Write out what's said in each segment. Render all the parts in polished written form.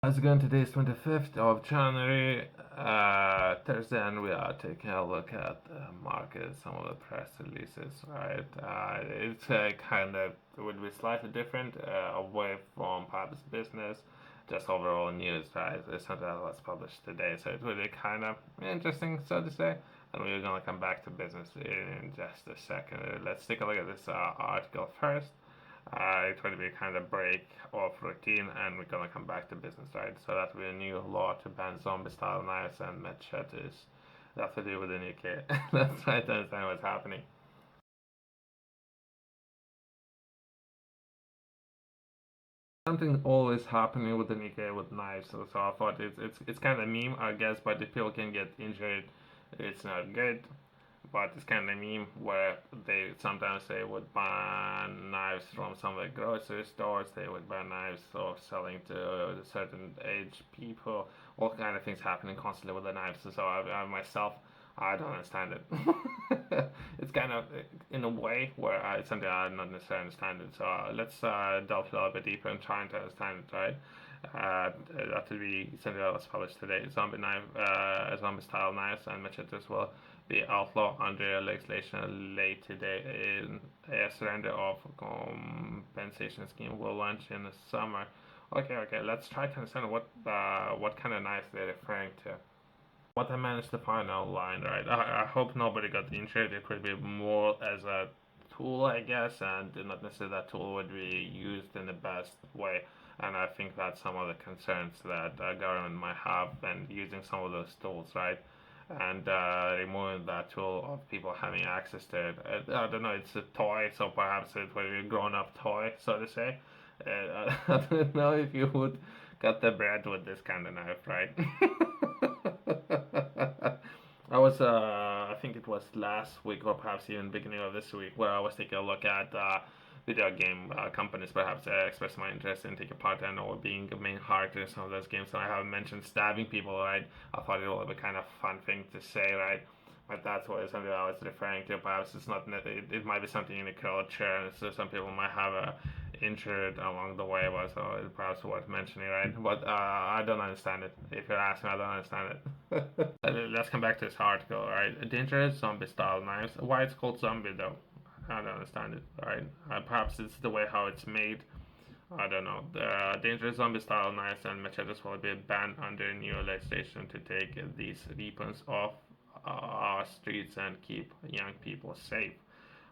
How's it going? Today is 25th of January, Thursday, and we are taking a look at the market, some of the press releases, right? It's kind of would be slightly different, away from perhaps business, just overall news, right? It's something that was published today, so it will be kind of interesting, so to say. And we're gonna come back to business in just a second. Let's take a look at this article first. It will be kind of break of routine, and we're gonna come back to business, right? So that will be a new law to ban zombie-style knives and machetes. That's to do with the UK. Let's try to understand what's happening. Something always happening with the UK with knives, so I thought it's kind of meme, I guess, but if people can get injured, it's not good. But it's kind of meme where they sometimes they would ban knives from some of the grocery stores. They would ban knives or selling to certain age people. All kind of things happening constantly with the knives. So I myself, I don't understand it. It's kind of in a way where it's something I don't necessarily understand it. So let's delve a little bit deeper and trying to understand it, right? That would be something that was published today. Zombie style knives and machetes will be outlawed under legislation late today. In a surrender of compensation scheme will launch in the summer. Okay. Let's try to understand what kind of knives they're referring to. What I managed to find online, right? I hope nobody got injured. It could be more as a tool, I guess, and not necessarily that tool would be used in the best way. And I think that's some of the concerns that the government might have when using some of those tools, right? And removing that tool of people having access to it. I don't know, it's a toy, so perhaps it will be a grown up toy, so to say. I don't know if you would cut the bread with this kind of knife, right? I think it was last week or perhaps even beginning of this week, where I was taking a look at video game companies perhaps express my interest in taking part in or being a main character in some of those games. So I have mentioned stabbing people, right? I thought it would be kind of fun thing to say, right? But that's what something I was referring to. Perhaps it's not. It might be something in the culture, and so some people might have a injured along the way, but so it's perhaps worth mentioning, right? But I don't understand it. If you're asking, I don't understand it. Let's come back to this article, right? Dangerous zombie style knives. Why it's called zombie though? I don't understand it, right? Perhaps it's the way how it's made. I don't know. The dangerous zombie style knives and machetes will be banned under new legislation to take these weapons off our streets and keep young people safe.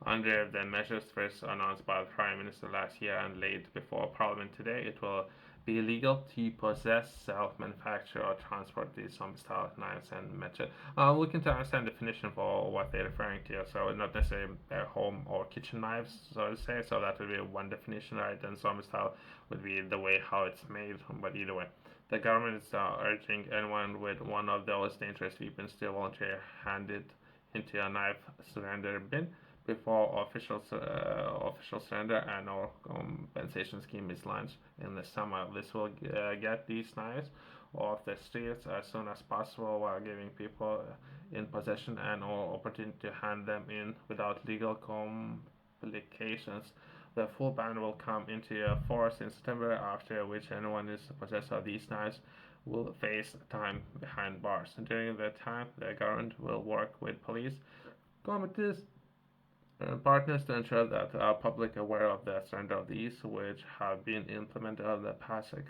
Under the measures first announced by the Prime Minister last year and laid before Parliament today, it will be illegal to possess, sell, manufacture, or transport these zombie-style knives and machetes. I'm looking to understand the definition for what they're referring to. So not necessarily home or kitchen knives, so to say. So that would be one definition, right? And zombie-style would be the way how it's made. But either way, the government is urging anyone with one of those dangerous weapons to voluntarily hand it into a knife surrender bin before official surrender and or compensation scheme is launched in the summer. This will get these knives off the streets as soon as possible while giving people in possession and or opportunity to hand them in without legal complications. The full ban will come into force in September, after which anyone who is possessed of these knives will face time behind bars. During that time, the government will work with police committees partners to ensure that public aware of the surrender of these, which have been implemented on the PASIC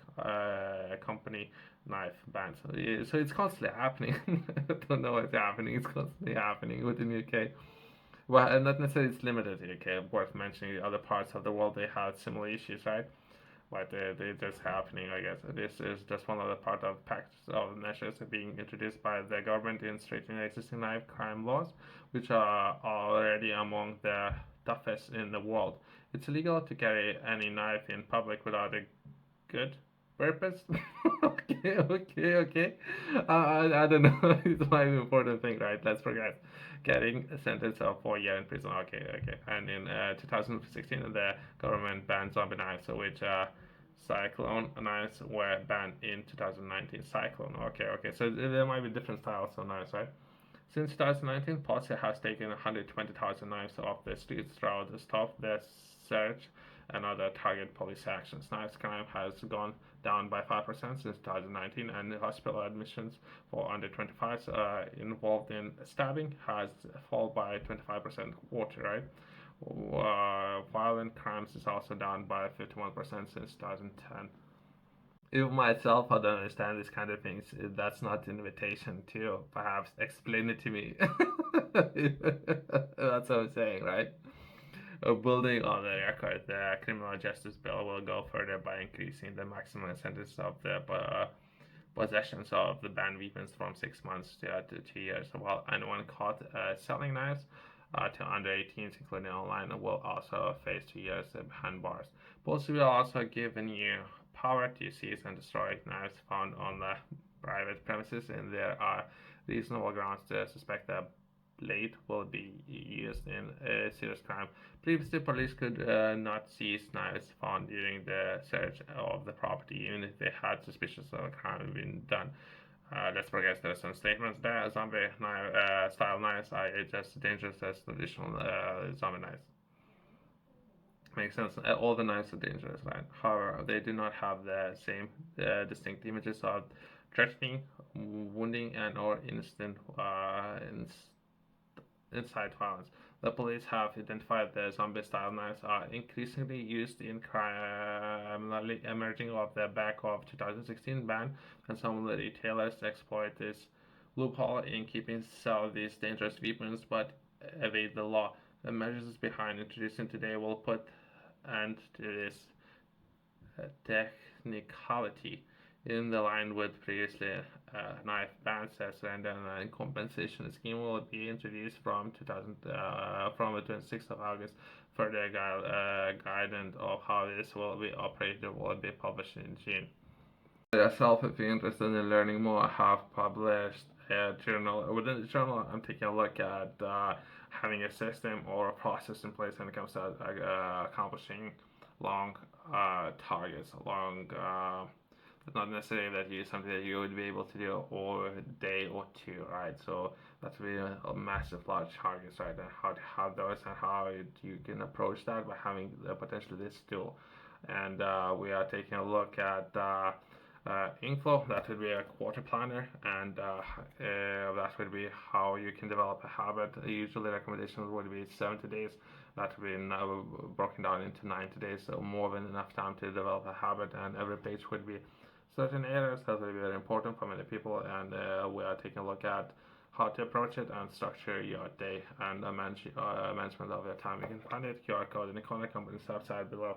company knife bans. So it's constantly happening. I don't know what's happening. It's constantly happening within the UK. Well, and not necessarily it's limited to the UK. Worth mentioning, other parts of the world they have similar issues, right? But they're just happening, I guess. This is just one of the part of package of measures being introduced by the government in straightening existing knife crime laws, which are already among the toughest in the world. It's illegal to carry any knife in public without a good purpose. Okay. I don't know. It's my important thing, right? Let's forget. Getting a sentence of 4 years in prison. Okay. And in 2016, the government banned zombie knives, which cyclone knives were banned in 2019. Cyclone. Okay. So there might be different styles of knives, right? Since 2019, policy has taken 120,000 knives off the streets throughout the stop the search and other target police actions. Knives crime has gone down by 5% since 2019, and the hospital admissions for under 25s involved in stabbing has fallen by 25% quarter, right? Violent crimes is also down by 51% since 2010. Even myself, I don't understand these kind of things. That's not an invitation to perhaps explain it to me. That's what I'm saying, right? Building on the record, the criminal justice bill will go further by increasing the maximum sentence of the possessions of the banned weapons from 6 months to 2 years. While anyone caught selling knives to under 18s, including online, will also face 2 years behind bars. Police will also give a new power to seize and destroy knives found on the private premises, and there are reasonable grounds to suspect that blade will be used in a serious crime. Previously, police could not seize knives found during the search of the property, even if they had suspicions of a crime being done. Let's forget there's some statements there. Zombie knife, style knives are just as dangerous as traditional zombie knives. Makes sense. All the knives are dangerous, right? However, they do not have the same distinct images of threatening, wounding, and or instant incite violence. The police have identified the zombie-style knives are increasingly used in crime, emerging off the back of 2016 ban, and some retailers exploit this loophole in keeping sell of these dangerous weapons but evade the law. The measures behind introducing today will put end to this technicality in the line with previously knife bans. As and compensation scheme will be introduced from the 26th of August. Further guidance of how this will be operated will be published in June. Yourself, if you're interested in learning more, I have published a journal. Within the journal, I'm taking a look at having a system or a process in place when it comes to accomplishing long targets, long. It's not necessarily that you something that you would be able to do over a day or two, right? So that's really a massive, large targets, right? And how to have those and how you can approach that by having potentially this tool. And we are taking a look at Inflow. That would be a quarter planner, and that would be how you can develop a habit. Usually recommendations would be 70 days. That would be now broken down into 90 days, so more than enough time to develop a habit, and every page would be certain areas that will be very important for many people, and we are taking a look at how to approach it and structure your day and management of your time. You can find it QR code in the corner company's website below.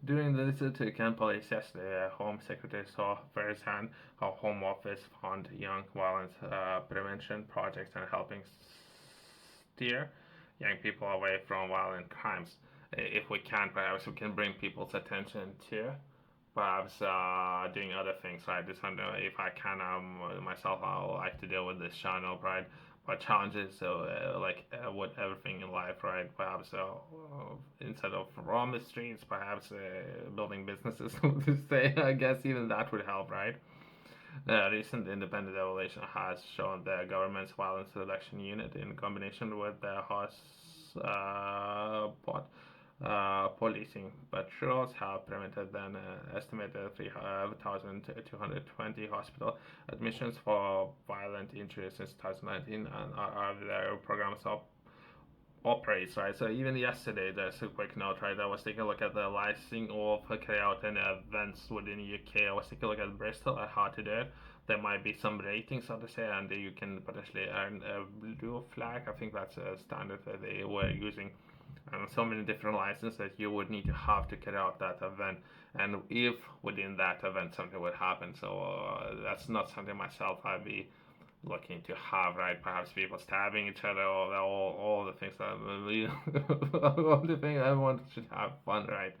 During the visit to Camp Police yesterday, Home Secretary saw firsthand how Home Office fund young violence prevention projects and helping steer young people away from violent crimes. If we can, perhaps we can bring people's attention to perhaps doing other things, right? This one, if I can, myself, I would like to deal with this channel, right? But challenges, with everything in life, right? Perhaps instead of roam the streets, perhaps building businesses, to say, I guess even that would help, right? Recent independent evaluation has shown the government's violence reduction unit, in combination with the policing patrols, have prevented an estimated 3,220 hospital admissions for violent injuries since 2019, and their programs operates, right? So even yesterday, there's a quick note, right? I was taking a look at the licensing of carry out any events within the UK. I was taking a look at Bristol and how to do it. There might be some ratings, so to say, and you can potentially earn a blue flag. I think that's a standard that they were using. And so many different licenses that you would need to have to carry out that event. And if within that event something would happen, so that's not something myself I'd be looking to have, right? Perhaps people stabbing each other, or all the things that all the things everyone should have fun, right?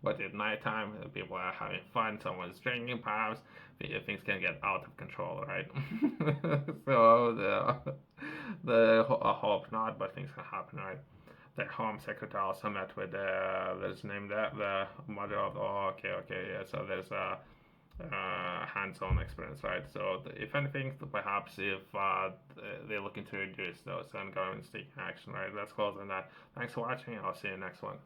But at nighttime, people are having fun. Someone's drinking, perhaps things can get out of control, right? So I hope not, but things can happen, right? The Home Secretary also met with let's name that the mother of. Oh, okay, yeah. So there's hands-on experience, right? So if anything, perhaps if they're looking to reduce those and governments taking action, right? Let's close on that. Thanks for watching. I'll see you next one.